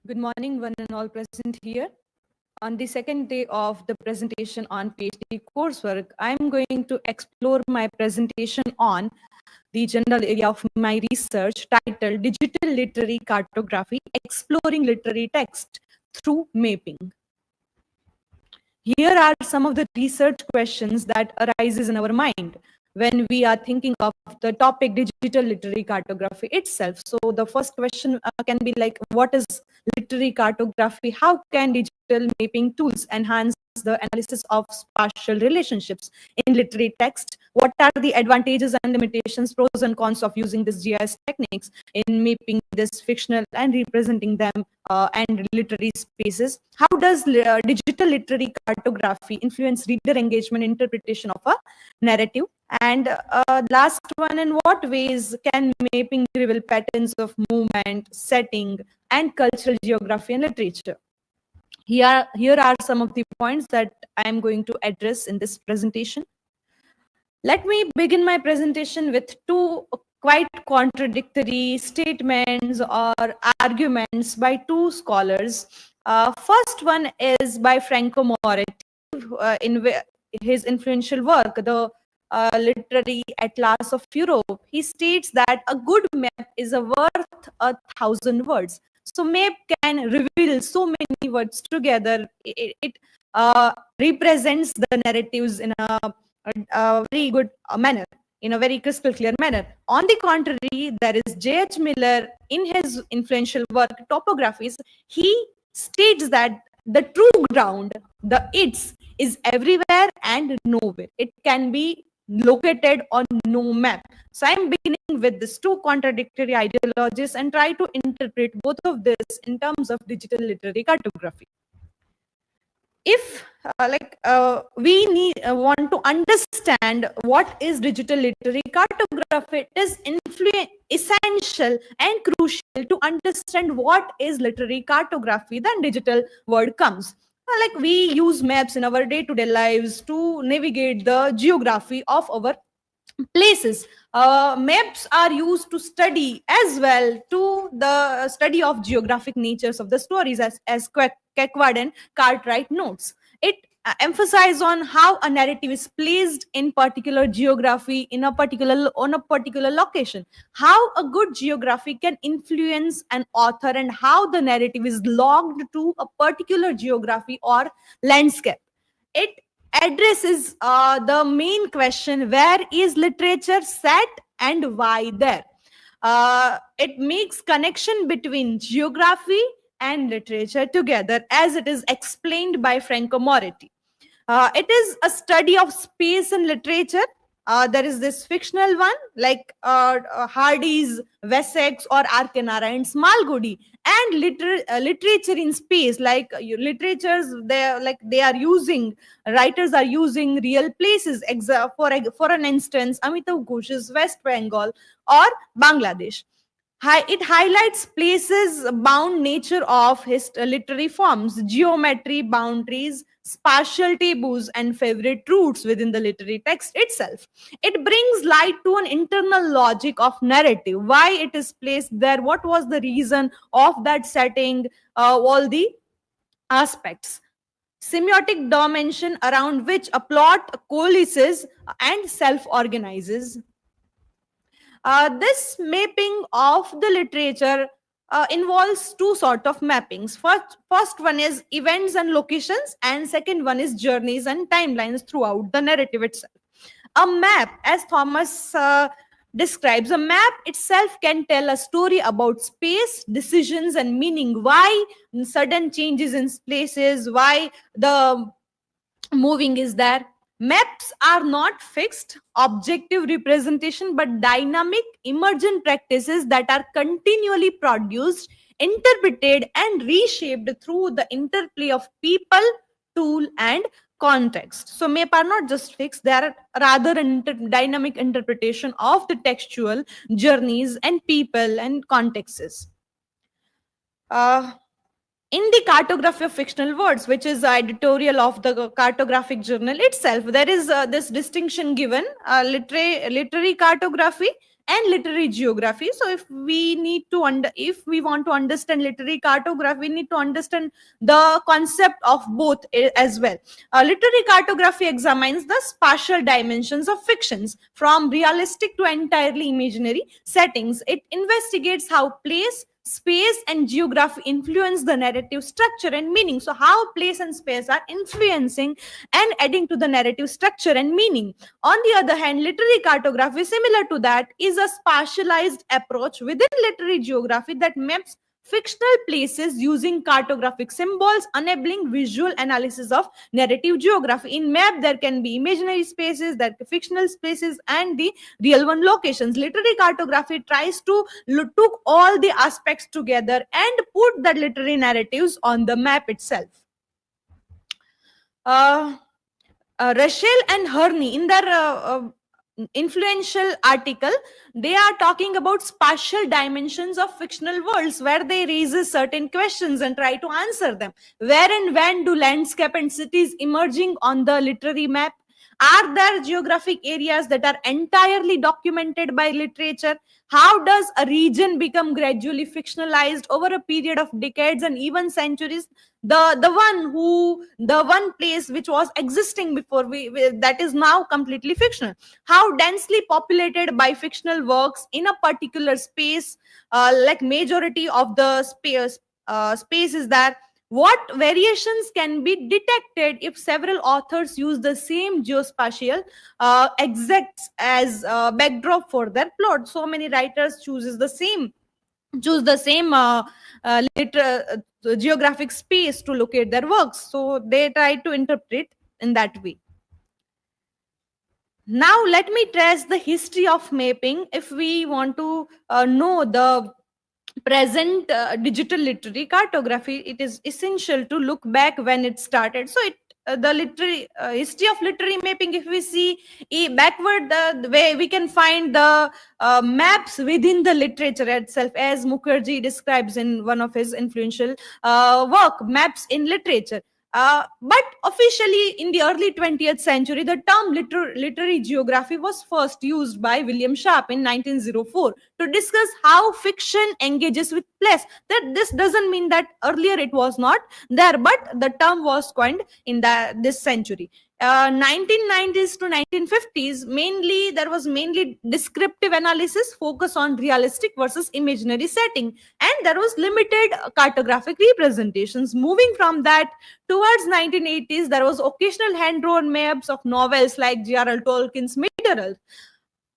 Good morning, one and all present here. On the second day of the presentation on PhD coursework, I'm going to explore my presentation on the general area of my research titled Digital Literary Cartography, Exploring Literary Text Through Mapping. Here are some of the research questions that arises in our mind when we are thinking of the topic digital literary cartography itself. So the first question can be like, what is literary cartography? How can digital mapping tools enhance the analysis of spatial relationships in literary text? What are the advantages and limitations, pros and cons of using this GIS techniques in mapping this fictional and representing them and literary spaces? How does digital literary cartography influence reader engagement interpretation of a narrative? And last one, in what ways can mapping reveal patterns of movement, setting, and cultural geography and literature? Here are some of the points that I am going to address in this presentation. Let me begin my presentation with two quite contradictory statements or arguments by two scholars. First one is by Franco Moretti in his influential work, the Literary Atlas of Europe. He states that a good map is worth 1,000 words. So map can reveal so many words together. It represents the narratives in a very good manner, in a very crystal clear manner. On the contrary, there is J.H. Miller in his influential work, Topographies. He states that the true ground, the its, is everywhere and nowhere. It can be located on no map. So I'm beginning with these two contradictory ideologies and try to interpret both of this in terms of digital literary cartography. If we want to understand what is digital literary cartography, it is essential and crucial to understand what is literary cartography. Then digital word comes. Like we use maps in our day-to-day lives to navigate the geography of our places. Maps are used to study as well, to the study of geographic natures of the stories, as Kekwad and Cartwright notes. It emphasizes on how a narrative is placed in particular geography in a particular on a particular location, how a good geography can influence an author, and how the narrative is logged to a particular geography or landscape. It addresses the main question, where is literature set and why there. It makes connection between geography and literature together, as it is explained by Franco Moretti. It is a study of space and literature. There is this fictional one like Hardy's Wessex or Arkenara and Smalgudi, and literature in space, like literatures they are using, writers are using real places. For an instance, Amitav Ghosh's West Bengal or Bangladesh. It highlights places bound nature of his literary forms, geometry, boundaries, spatial taboos, and favorite routes within the literary text itself. It brings light to an internal logic of narrative, why it is placed there, what was the reason of that setting, all the aspects. Semiotic dimension around which a plot coalesces and self-organizes. This mapping of the literature involves two sort of mappings. First one is events and locations, and second one is journeys and timelines throughout the narrative itself. A map, as Thomas describes, a map itself can tell a story about space, decisions, and meaning. Why sudden changes in places, why the moving is there. Maps are not fixed, objective representation, but dynamic, emergent practices that are continually produced, interpreted, and reshaped through the interplay of people, tool, and context. So map are not just fixed, they are rather an dynamic interpretation of the textual journeys and people and contexts. In the Cartography of Fictional Words, which is editorial of the cartographic journal itself, there is this distinction given: literary cartography and literary geography. So if we need to if we want to understand literary cartography, we need to understand the concept of both as well. Literary cartography examines the spatial dimensions of fictions, from realistic to entirely imaginary settings. It investigates how place, space, and geography influence the narrative structure and meaning. So how place and space are influencing and adding to the narrative structure and meaning. On the other hand, literary cartography, similar to that, is a spatialized approach within literary geography that maps fictional places using cartographic symbols, enabling visual analysis of narrative geography. In map, there can be imaginary spaces, there are fictional spaces, and the real one locations. Literary cartography tries to took all the aspects together and put the literary narratives on the map itself. Rachel and Herney, in their influential article, they are talking about spatial dimensions of fictional worlds, where they raise certain questions and try to answer them. Where and when do landscape and cities emerging on the literary map? Are there geographic areas that are entirely documented by literature? How does a region become gradually fictionalized over a period of decades and even centuries? The one place which was existing before, that is now completely fictional. How densely populated by fictional works in a particular space, like majority of the space is there. What variations can be detected if several authors use the same geospatial exacts as backdrop for their plot? So many writers choose the same geographic space to locate their works. So they try to interpret in that way. Now let me trace the history of mapping. If we want to know the present digital literary cartography, it is essential to look back when it started. So the literary history of literary mapping, if we see backward, the way we can find the maps within the literature itself, as Mukherjee describes in one of his influential work, Maps in Literature. But officially, in the early 20th century, the term literary geography was first used by William Sharp in 1904 to discuss how fiction engages with place. That this doesn't mean that earlier it was not there, but the term was coined in this century. 1990s to 1950s, mainly there was mainly descriptive analysis, focus on realistic versus imaginary setting, and there was limited cartographic representations. Moving from that, towards 1980s, there was occasional hand-drawn maps of novels like J.R.R. Tolkien's Middle-earth.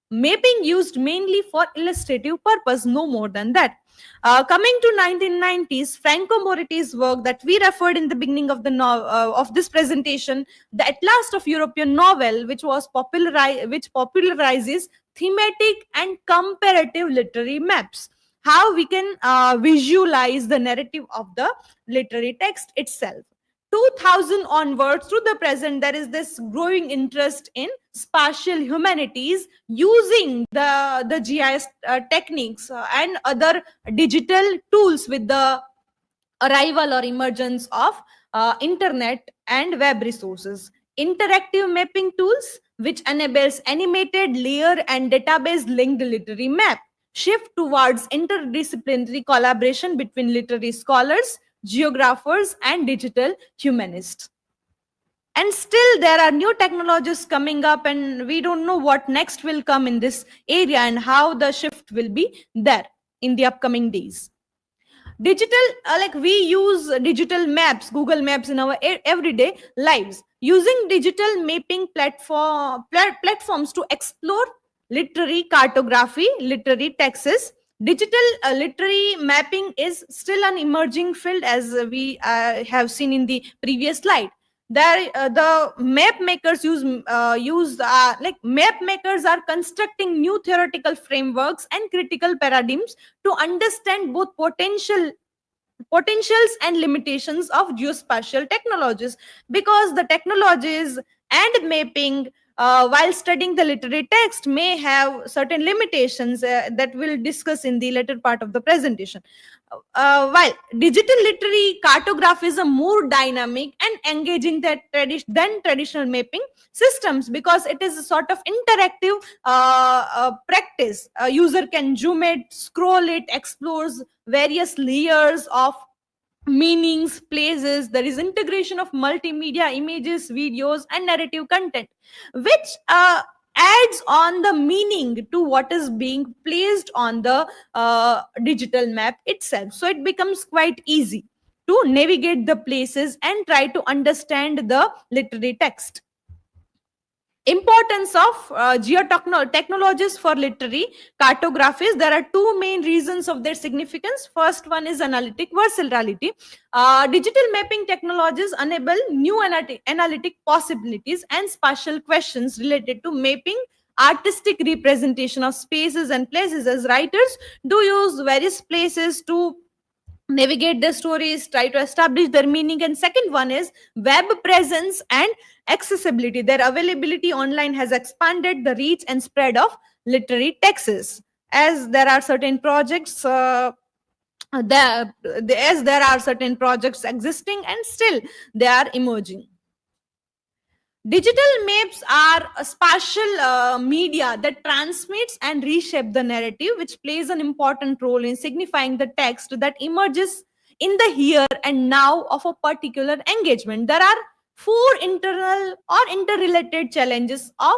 Mapping used mainly for illustrative purpose, no more than that. Coming to 1990s, Franco Moretti's work that we referred in the beginning of of this presentation, The Atlas of European Novel, which popularizes thematic and comparative literary maps. How we can visualize the narrative of the literary text itself. 2000 onwards to the present, there is this growing interest in spatial humanities using the GIS techniques and other digital tools with the arrival or emergence of internet and web resources. Interactive mapping tools, which enables animated layer and database linked literary map, shift towards interdisciplinary collaboration between literary scholars, geographers, and digital humanists. And still there are new technologies coming up, and we don't know what next will come in this area and how the shift will be there in the upcoming days. Digital, like we use digital maps, Google Maps, in our everyday lives, using digital mapping platforms to explore literary cartography, literary texts. Digital literary mapping is still an emerging field, as we have seen in the previous slide. There, the map makers map makers are constructing new theoretical frameworks and critical paradigms to understand both potentials and limitations of geospatial technologies, because the technologies and mapping while studying the literary text may have certain limitations that we'll discuss in the later part of the presentation. While digital literary cartography is a more dynamic and engaging than traditional mapping systems, because it is a sort of interactive practice. A user can zoom it, scroll it, explores various layers of meanings, places. There is integration of multimedia, images, videos, and narrative content, which adds on the meaning to what is being placed on the digital map itself. So it becomes quite easy to navigate the places and try to understand the literary text. Importance of geotechnologies for literary cartographies. There are two main reasons of their significance. First one is analytic versatility. Digital mapping technologies enable new analytic possibilities and spatial questions related to mapping artistic representation of spaces and places, as writers do use various places to navigate their stories, try to establish their meaning. And second one is web presence and accessibility. Their availability online has expanded the reach and spread of literary texts, as there are certain projects as there are certain projects existing and still they are emerging. Digital maps are a spatial media that transmits and reshapes the narrative, which plays an important role in signifying the text that emerges in the here and now of a particular engagement. There are four internal or interrelated challenges of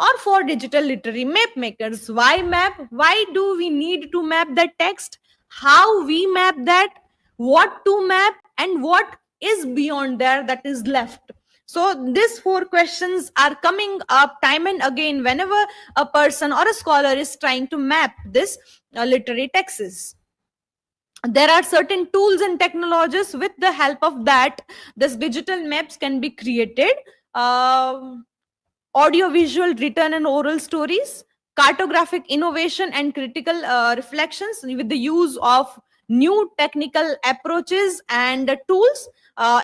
or for digital literary map makers. Why map? Why do we need to map that text? How we map that? What to map? And what is beyond there that is left? So these four questions are coming up time and again whenever a person or a scholar is trying to map this literary texts. There are certain tools and technologies with the help of that this digital maps can be created. Audiovisual, written and oral stories, cartographic innovation and critical reflections with the use of new technical approaches and tools,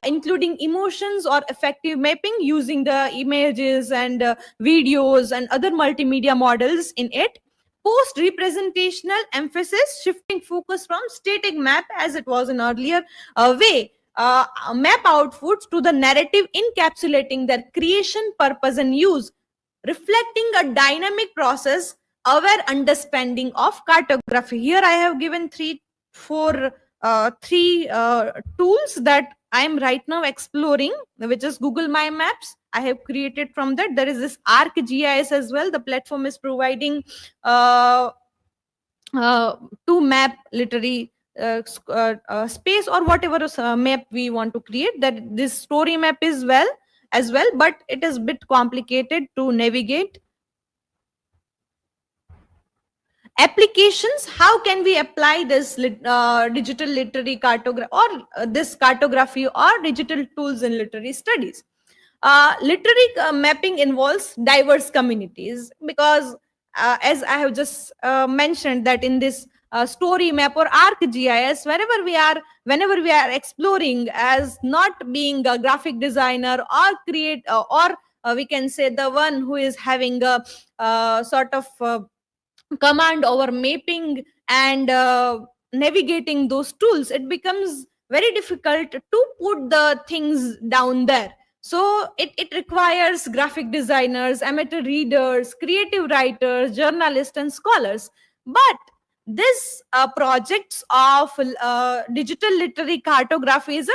including emotions or effective mapping using the images and videos and other multimedia models in it. Post representational emphasis, shifting focus from static map as it was in earlier way, map outputs to the narrative, encapsulating their creation, purpose, and use, reflecting a dynamic process, aware understanding of cartography. Here I have given three tools that I am right now exploring, which is Google My Maps. I have created from that. There is this ArcGIS as well. The platform is providing to map literary space or whatever map we want to create. That this story map is as well, but it is a bit complicated to navigate. Applications: how can we apply this digital literary cartography or this cartography or digital tools in literary studies? Literary mapping involves diverse communities, because as I have just mentioned that in this story map or ArcGIS, whenever we are exploring as not being a graphic designer or create or we can say the one who is having a sort of command over mapping and navigating those tools, it becomes very difficult to put the things down there. So it requires graphic designers, amateur readers, creative writers, journalists, and scholars. But this projects of digital literary cartography is a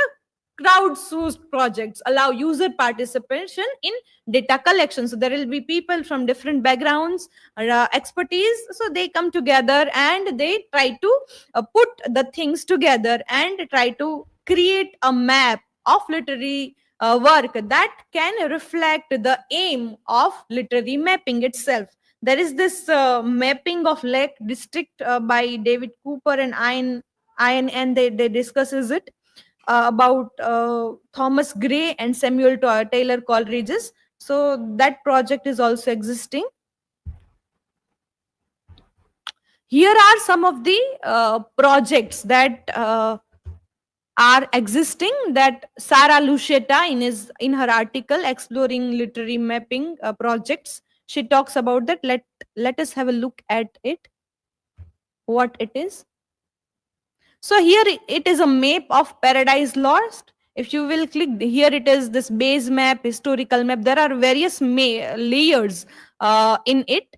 crowdsourced projects, allow user participation in data collection. So there will be people from different backgrounds, expertise, so they come together and they try to put the things together and try to create a map of literary work that can reflect the aim of literary mapping itself. There is this mapping of Lake District by David Cooper and Ian, and they discusses it about Thomas Gray and Samuel Taylor Coleridge's. So that project is also existing. Here are some of the projects that are existing, that Sarah Lucietta in her article exploring literary mapping projects, she talks about that. Let us have a look at it, what it is. So here it is a map of Paradise Lost. If you will click here, it is this base map, historical map. There are various layers in it.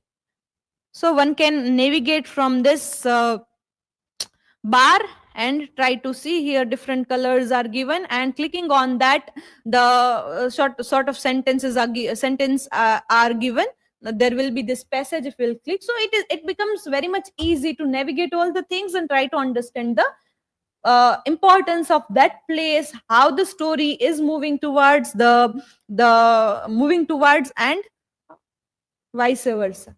So one can navigate from this bar and try to see. Here different colors are given, and clicking on that, the sort of sentences are given. There will be this passage if we'll click. So it becomes very much easy to navigate all the things and try to understand the importance of that place, how the story is moving towards the moving towards, and vice versa.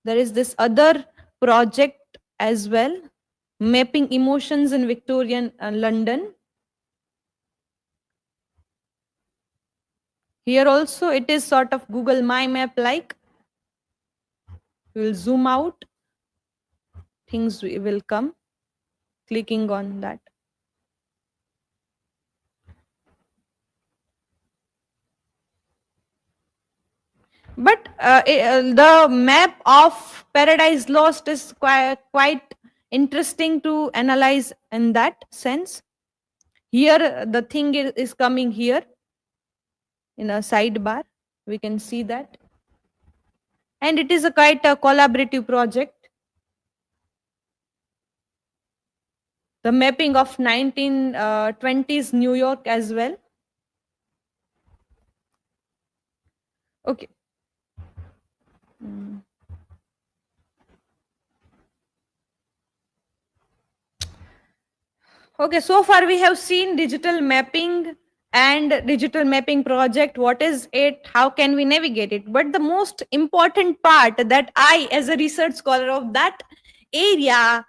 There is this other project as well, mapping emotions in Victorian London. Here also it is sort of Google My Map like. We will zoom out, things will come, clicking on that. But the map of Paradise Lost is quite interesting to analyze in that sense. Here the thing is coming here in a sidebar. We can see that. And it is quite a collaborative project. The mapping of 1920s New York as well. Okay. Okay, so far we have seen digital mapping and digital mapping project. What is it? How can we navigate it? But the most important part that I, as a research scholar of that area,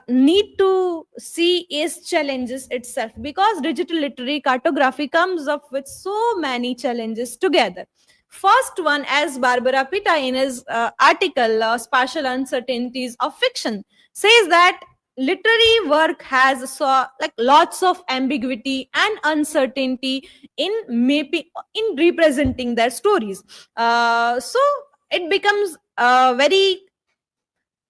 need to see is challenges itself, because digital literary cartography comes up with so many challenges together. First one, as Barbara Pitta in his article, Spatial Uncertainties of Fiction, says that literary work has like lots of ambiguity and uncertainty in maybe in representing their stories. So it becomes very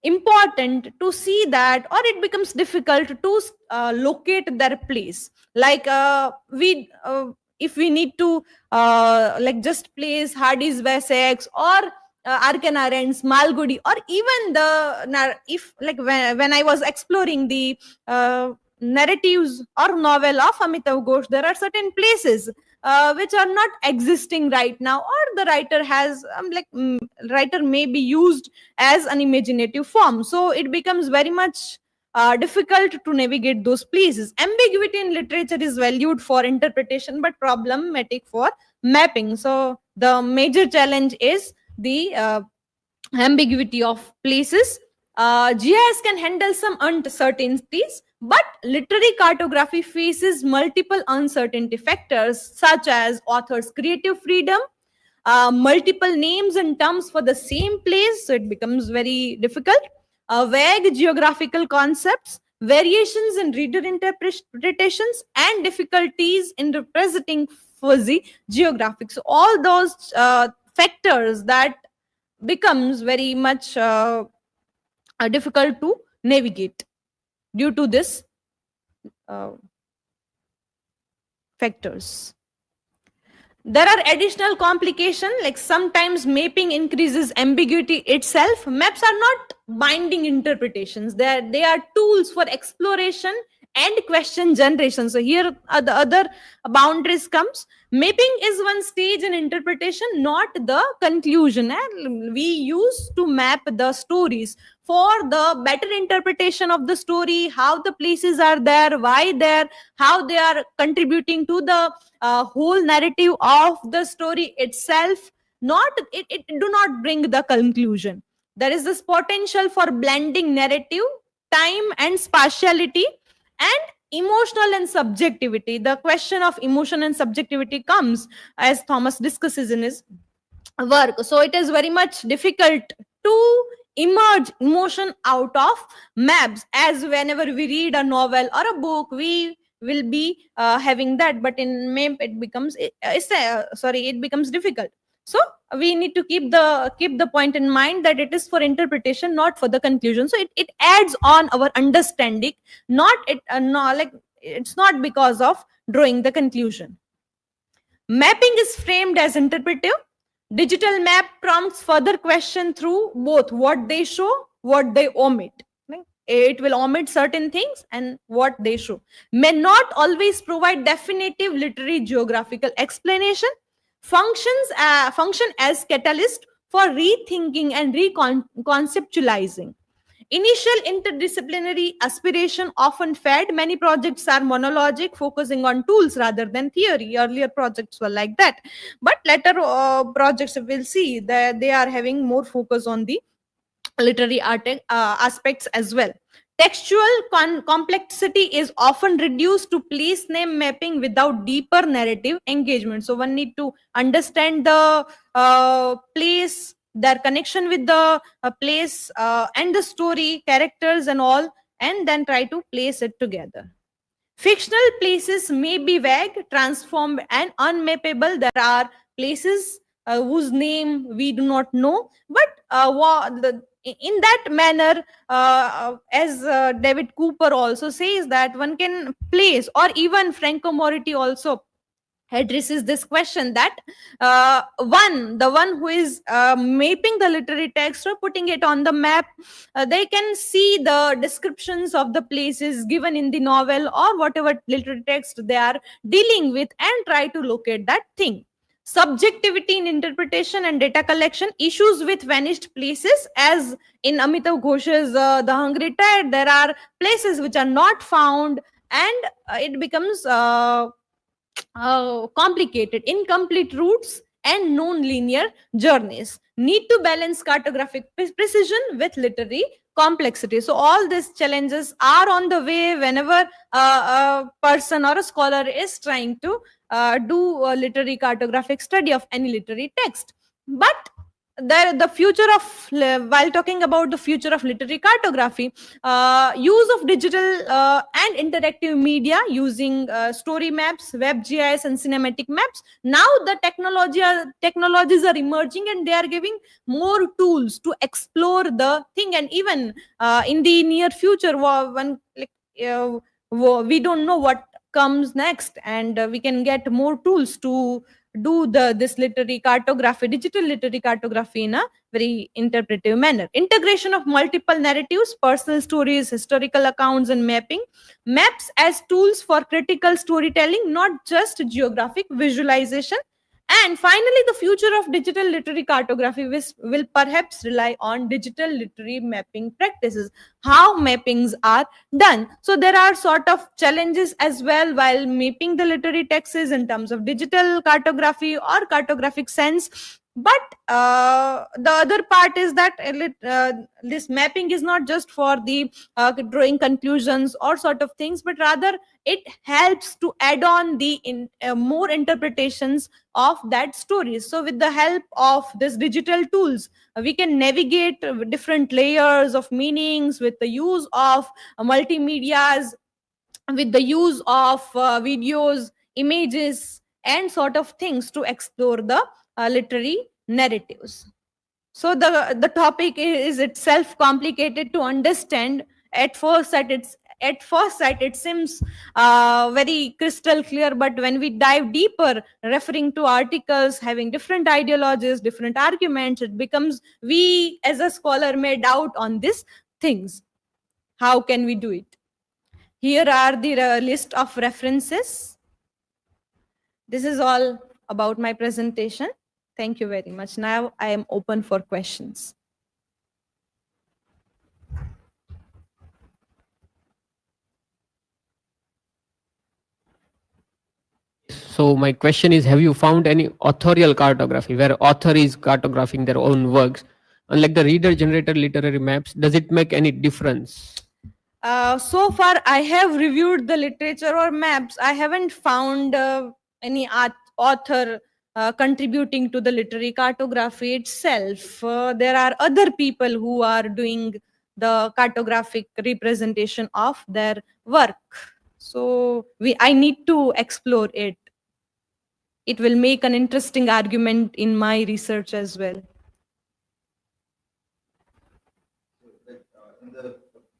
important to see that, or it becomes difficult to locate their place. Like we if we need to like just place Hardy's Wessex or Arkana Rent's Malgudi, or even if like when I was exploring the narratives or novel of Amitav Ghosh, there are certain places which are not existing right now, or the writer has writer may be used as an imaginative form. So it becomes very much difficult to navigate those places. Ambiguity in literature is valued for interpretation but problematic for mapping. So the major challenge is the ambiguity of places. GIS can handle some uncertainties, but literary cartography faces multiple uncertainty factors such as author's creative freedom, multiple names and terms for the same place, so it becomes very difficult, vague geographical concepts, variations in reader interpretations, and difficulties in representing fuzzy geographics. So all those factors that becomes very much difficult to navigate due to this factors. There are additional complications, like sometimes mapping increases ambiguity itself. Maps are not binding interpretations. They are tools for exploration and question generation. So here the other boundaries comes. Mapping is one stage in interpretation, not the conclusion. And we used to map the stories for the better interpretation of the story, how the places are there, why there, how they are contributing to the whole narrative of the story itself. Not it do not bring the conclusion. There is this potential for blending narrative, time and spatiality, and emotional and subjectivity. The question of emotion and subjectivity comes as Thomas discusses in his work. So it is very much difficult to emerge emotion out of maps, as whenever we read a novel or a book we will be having that, but in map it becomes it becomes difficult. So we need to keep the point in mind that it is for interpretation, not for the conclusion. So it adds on our understanding, not it no, like it's not because of drawing the conclusion. Mapping is framed as interpretive. Digital map prompts further question through both what they show, what they omit. Right? It will omit certain things, and what they show may not always provide definitive literary geographical explanation. Function as catalyst for rethinking and reconceptualizing. Initial interdisciplinary aspiration often fed. Many projects are monologic, focusing on tools rather than theory. Earlier projects were like that. But later projects, we'll see that they are having more focus on the literary aspects as well. Textual complexity is often reduced to place name mapping without deeper narrative engagement. So one need to understand the place, their connection with the place and the story, characters and all, and then try to place it together. Fictional places may be vague, transformed, and unmappable. There are places whose name we do not know, but in that manner, as David Cooper also says, that one can place, or even Franco Moretti also addresses this question, that the one who is mapping the literary text or putting it on the map, they can see the descriptions of the places given in the novel or whatever literary text they are dealing with, and try to locate that thing. Subjectivity in interpretation and data collection, issues with vanished places, as in Amitav Ghosh's The Hungry Tide, there are places which are not found, and it becomes complicated. Incomplete routes and non-linear journeys. Need to balance cartographic precision with literary complexity. So all these challenges are on the way whenever a person or a scholar is trying to do a literary cartographic study of any literary text. But the future of, while talking about the future of literary cartography, use of digital and interactive media using story maps, WebGIS, and cinematic maps. Now the technologies are emerging, and they are giving more tools to explore the thing. And even in the near future, we don't know what comes next, and we can get more tools to do this literary cartography, digital literary cartography, in a very interpretive manner. Integration of multiple narratives, personal stories, historical accounts, and maps as tools for critical storytelling, not just geographic visualization. And finally, the future of digital literary cartography will perhaps rely on digital literary mapping practices, how mappings are done. So there are sort of challenges as well while mapping the literary texts in terms of digital cartography or cartographic sense. But the other part is that this mapping is not just for the drawing conclusions or sort of things, but rather it helps to add on the more interpretations of that story. So with the help of this digital tools, we can navigate different layers of meanings with the use of multimedias, with the use of videos, images, and sort of things to explore the literary narratives. So the topic is itself complicated to understand. At first sight it seems very crystal clear, but when we dive deeper, referring to articles having different ideologies, different arguments, it becomes, we as a scholar may doubt on these things. How can we do it? Here are the list of references. This is all about my presentation. Thank you very much. Now I am open for questions. So my question is, have you found any authorial cartography where author is cartographing their own works? Unlike the reader-generated literary maps, does it make any difference? So far, I have reviewed the literature or maps. I haven't found any author contributing to the literary cartography itself. There are other people who are doing the cartographic representation of their work. So I need to explore it. It will make an interesting argument in my research as well.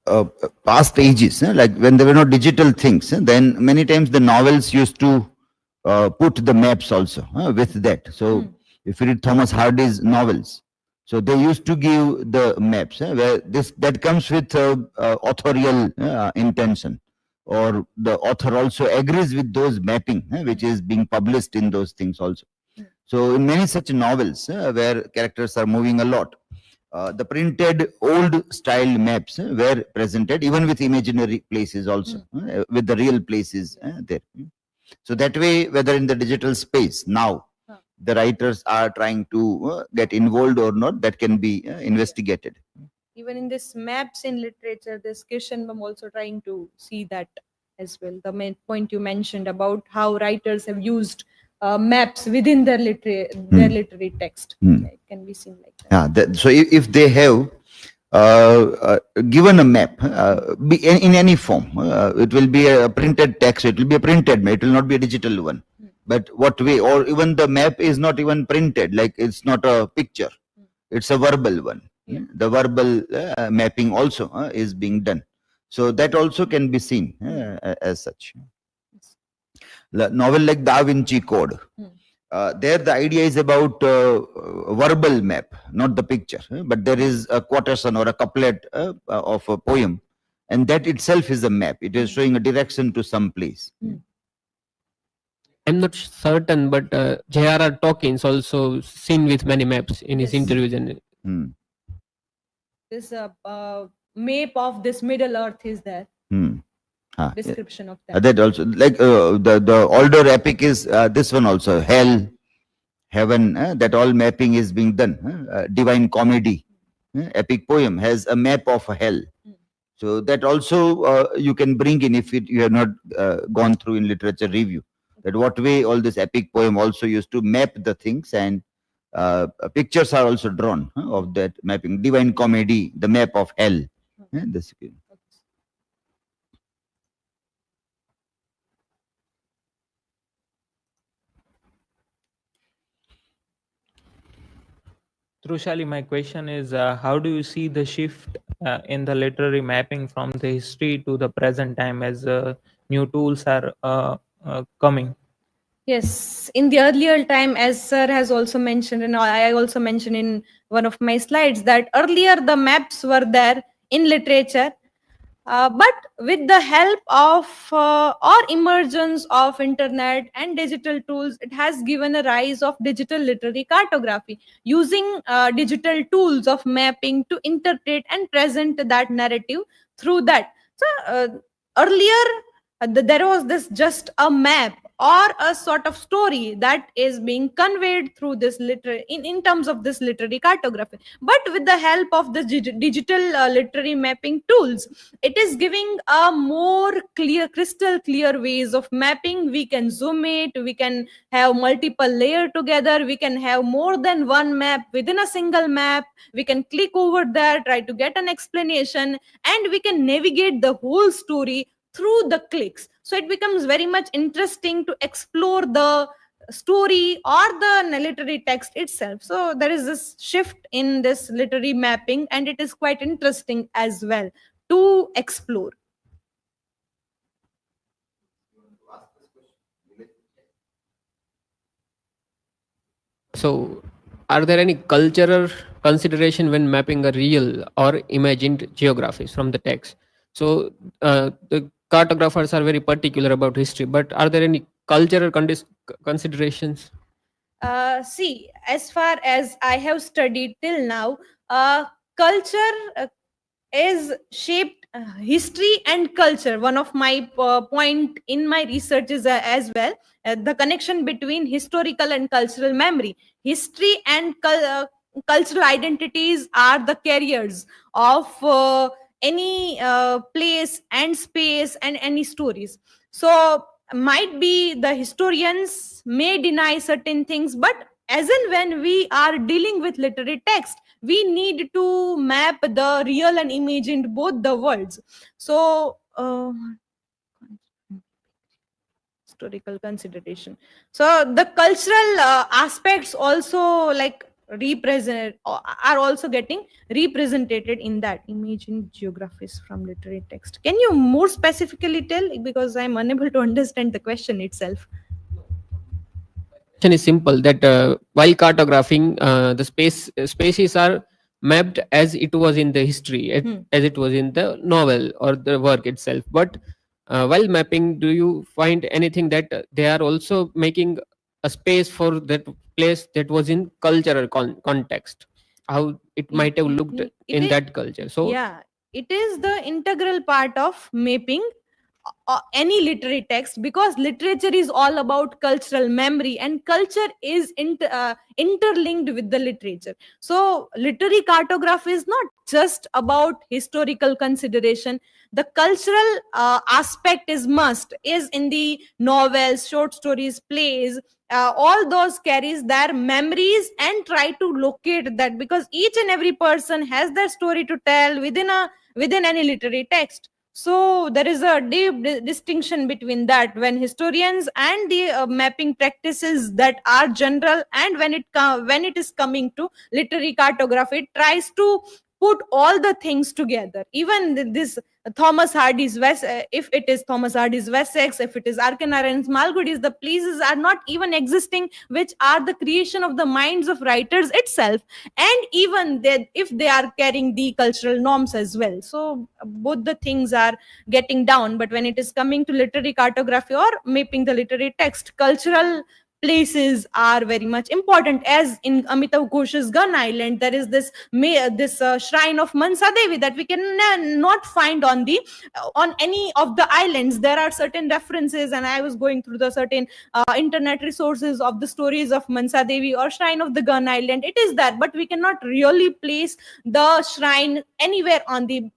uh, Past ages, like when there were no digital things, then many times the novels used to put the maps also with that. So if you read Thomas Hardy's novels, so they used to give the maps where that comes with authorial intention, or the author also agrees with those mapping which is being published in those things also. So in many such novels where characters are moving a lot, the printed old style maps were presented even with imaginary places also, with the real places there. So that way, whether in the digital space now, the writers are trying to get involved or not, that can be investigated. Even in this maps in literature, this Kishan I'm also trying to see that as well. The main point you mentioned about how writers have used maps within their literary text. Yeah, it can be seen like that. Yeah, so if they have given a map in any form, it will be a printed text, it will be a printed map, it will not be a digital one. But what way, or even the map is not even printed, like it's not a picture, it's a verbal one. The verbal mapping also is being done. So that also can be seen as such. Novel like Da Vinci Code. There the idea is about verbal map, not the picture, but there is a quotation or a couplet of a poem, and that itself is a map. It is showing a direction to some place. I'm not certain, but J.R.R. Tolkien's also seen with many maps in his interviews. And this map of this Middle Earth is there. Description of that. That also, like the older epic is this one also, hell, heaven, that all mapping is being done. Divine Comedy, epic poem has a map of hell. So that also you can bring in if you have not gone through in literature review, that what way all this epic poem also used to map the things, and pictures are also drawn of that mapping. Divine Comedy, the map of hell. This. Trushali, my question is, how do you see the shift in the literary mapping from the history to the present time as new tools are coming? Yes, in the earlier time, as sir has also mentioned, and I also mentioned in one of my slides, that earlier the maps were there in literature, but with the help of or emergence of internet and digital tools, it has given a rise of digital literary cartography, using digital tools of mapping to interpret and present that narrative through that. So earlier there was this just a map or a sort of story that is being conveyed through this in terms of this literary cartography, but with the help of the digital literary mapping tools, it is giving a more clear, crystal clear ways of mapping. We can zoom it, we can have multiple layer together, we can have more than one map within a single map, we can click over there, try to get an explanation, and we can navigate the whole story through the clicks. So it becomes very much interesting to explore the story or the literary text itself. So there is this shift in this literary mapping, and it is quite interesting as well to explore. So, are there any cultural consideration when mapping a real or imagined geographies from the text? So, the cartographers are very particular about history, but are there any cultural considerations? See, as far as I have studied till now, culture is shaped history and culture. One of my point in my research is as well the connection between historical and cultural memory. History and cultural identities are the carriers of any place and space and any stories. So might be the historians may deny certain things, but as and when we are dealing with literary text, we need to map the real and imagined, both the worlds. So historical consideration. So the cultural aspects also like represent are also getting represented in that imagined geographies from literary text. Can you more specifically tell, because I'm unable to understand the question itself? Question is simple that while cartographing, the species are mapped as it was in the history, as it was in the novel or the work itself. But while mapping, do you find anything that they are also making a space for that place that was in cultural context, how it might have looked in that culture? So yeah, it is the integral part of mapping any literary text, because literature is all about cultural memory, and culture is interlinked with the literature. So literary cartography is not just about historical consideration. The cultural aspect is must is in the novels, short stories, plays, all those carries their memories and try to locate that, because each and every person has their story to tell within any literary text. So there is a deep distinction between that when historians and the mapping practices that are general, and when it is coming to literary cartography, it tries to put all the things together. Even this Thomas Hardy's West, if it is Thomas Hardy's Wessex, if it is Arkenarens Malgudis, the places are not even existing, which are the creation of the minds of writers itself, and even if they are carrying the cultural norms as well. So both the things are getting down. But when it is coming to literary cartography or mapping the literary text, cultural places are very much important. As in Amitav Ghosh's Gun Island, there is this shrine of Mansa Devi that we can not find on any of the islands. There are certain references, and I was going through the certain internet resources of the stories of Mansa Devi or shrine of the Gun Island. It is that, but we cannot really place the shrine anywhere on the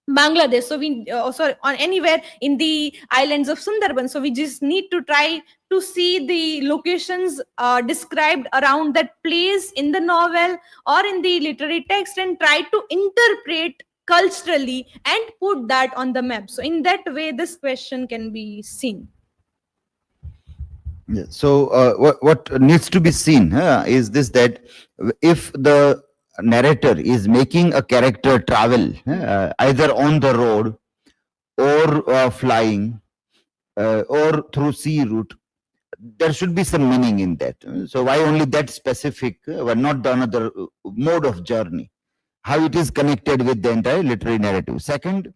Bangladesh. So we sorry, on anywhere in the islands of Sundarban. So we just need to try to see the locations described around that place in the novel or in the literary text, and try to interpret culturally and put that on the map. So in that way, this question can be seen. Yeah. So what needs to be seen is this, that if the narrator is making a character travel either on the road or flying or through sea route, there should be some meaning in that. So why only that specific, not the another mode of journey, how it is connected with the entire literary narrative. Second,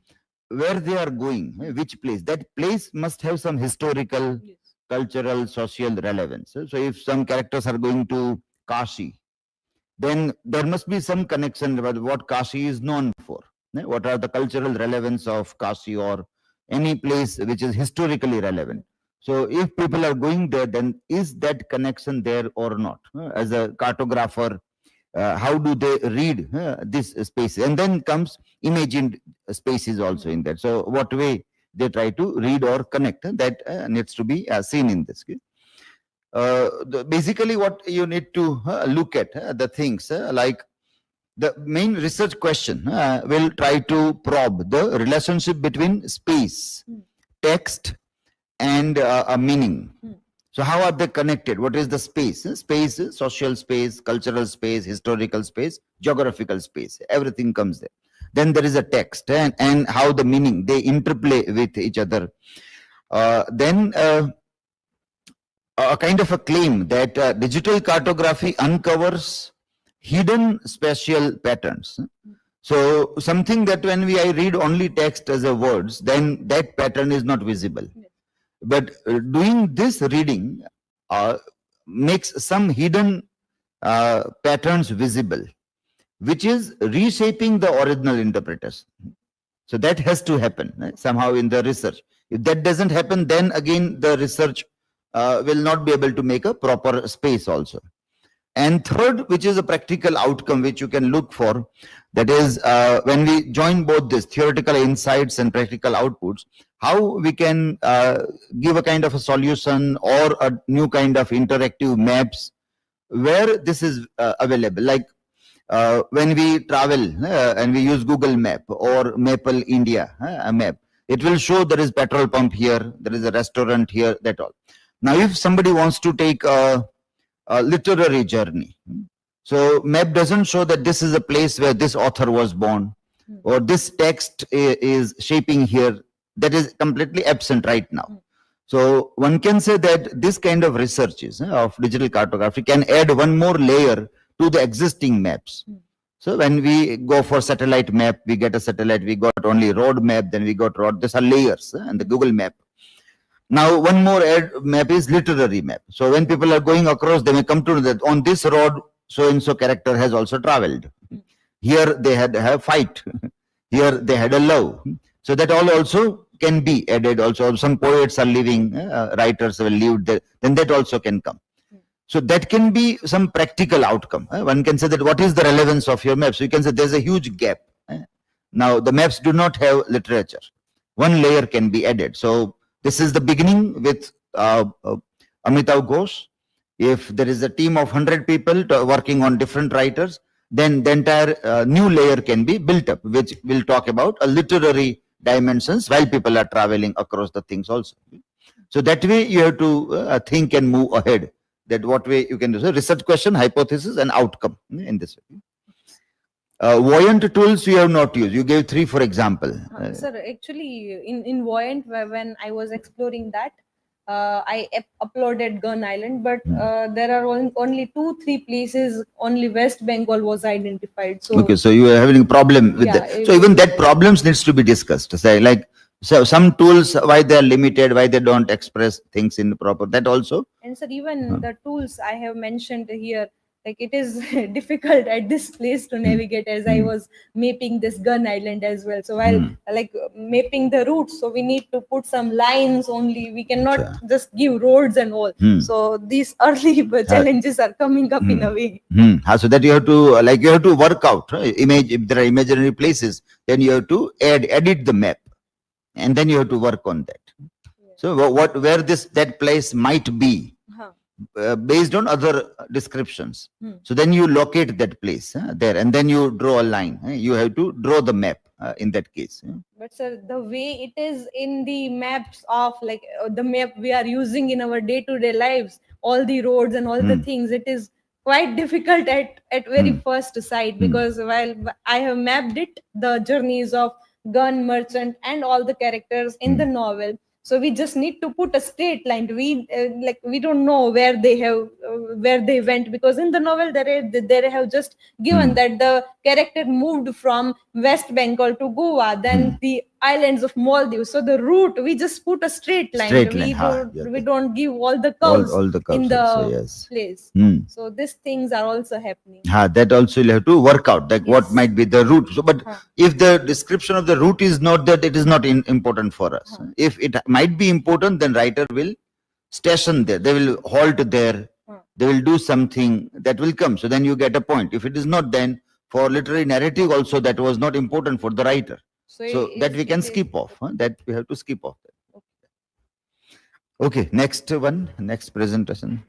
where they are going, which place, that place must have some historical, cultural, social relevance. So if some characters are going to Kashi, then there must be some connection about what Kashi is known for. What are the cultural relevance of Kashi or any place which is historically relevant? So if people are going there, then is that connection there or not? As a cartographer, how do they read this space? And then comes imagined spaces also in that. So what way they try to read or connect, that needs to be seen in this case. Basically what you need to look at the things like the main research question will try to probe the relationship between space, text, and a meaning. So how are they connected? What is the space? Space, social space, cultural space, historical space, geographical space, everything comes there. Then there is a text and how the meaning, they interplay with each other. Then a kind of a claim that digital cartography uncovers hidden spatial patterns. So something that when I read only text as a words, then that pattern is not visible. But doing this reading makes some hidden patterns visible, which is reshaping the original interpretation. So that has to happen somehow in the research. If that doesn't happen, then again the research will not be able to make a proper space also. And third, which is a practical outcome which you can look for, that is when we join both this theoretical insights and practical outputs, how we can give a kind of a solution or a new kind of interactive maps where this is available. Like when we travel and we use Google Map or Maple India, a map, it will show there is petrol pump here, there is a restaurant here, that all. Now, if somebody wants to take a literary journey, so map doesn't show that this is a place where this author was born or this text is shaping here. That is completely absent right now. So one can say that this kind of researches of digital cartography can add one more layer to the existing maps. So when we go for satellite map, we get a satellite, we got only road map, then we got road. These are layers and the Google map. Now one more map is literary map. So when people are going across, they may come to know that on this road, so and so character has also traveled. Here they had a fight. Here they had a love. So that all also can be added. Also, some poets are living, writers have lived there. Then that also can come. So that can be some practical outcome. One can say that what is the relevance of your map? So you can say there's a huge gap. Now the maps do not have literature. One layer can be added. So this is the beginning with Amitav Ghosh. If there is a team of 100 people working on different writers, then the entire new layer can be built up, which will talk about a literary dimensions while people are traveling across the things also. So that way you have to think and move ahead. That what way you can do. So research question, hypothesis, and outcome in this way. Voyant tools you have not used. You gave 3 for example. Sir, actually in Voyant, when I was exploring that, I uploaded Gun Island, but there are only 2-3 places, only West Bengal was identified. So okay, so you are having a problem with that. So even that problems needs to be discussed. Say like, so some tools, why they are limited, why they don't express things in the proper, that also. And sir, even the tools I have mentioned here, like it is difficult at this place to navigate, as I was mapping this Gun Island as well. So while like mapping the routes, so we need to put some lines only. We cannot just give roads and all. So these early challenges are coming up in a way. So that you have to you have to work out image. If there are imaginary places, then you have to edit the map, and then you have to work on that. So where that place might be based on other descriptions. So then you locate that place there, and then you draw a line. You have to draw the map in that case. But sir, the way it is in the maps of like the map we are using in our day-to-day lives, all the roads and all the things, it is quite difficult at very first sight, because while I have mapped it, the journeys of gun merchant and all the characters in the novel, so we just need to put a straight line. We we don't know where they went, because in the novel they have just given that the character moved from West Bengal to Goa, then the islands of Maldives. So the route, we just put a straight line. We don't give all the curves, all the curves in the also, place. So these things are also happening. That also you have to work out, like what might be the route. So, but if the description of the route is not that, it is not important for us. If it might be important, then writer will station there. They will halt there. They will do something that will come. So then you get a point. If it is not, then for literary narrative also, that was not important for the writer. So that we can skip off. That we have to skip off. Okay, next one, next presentation.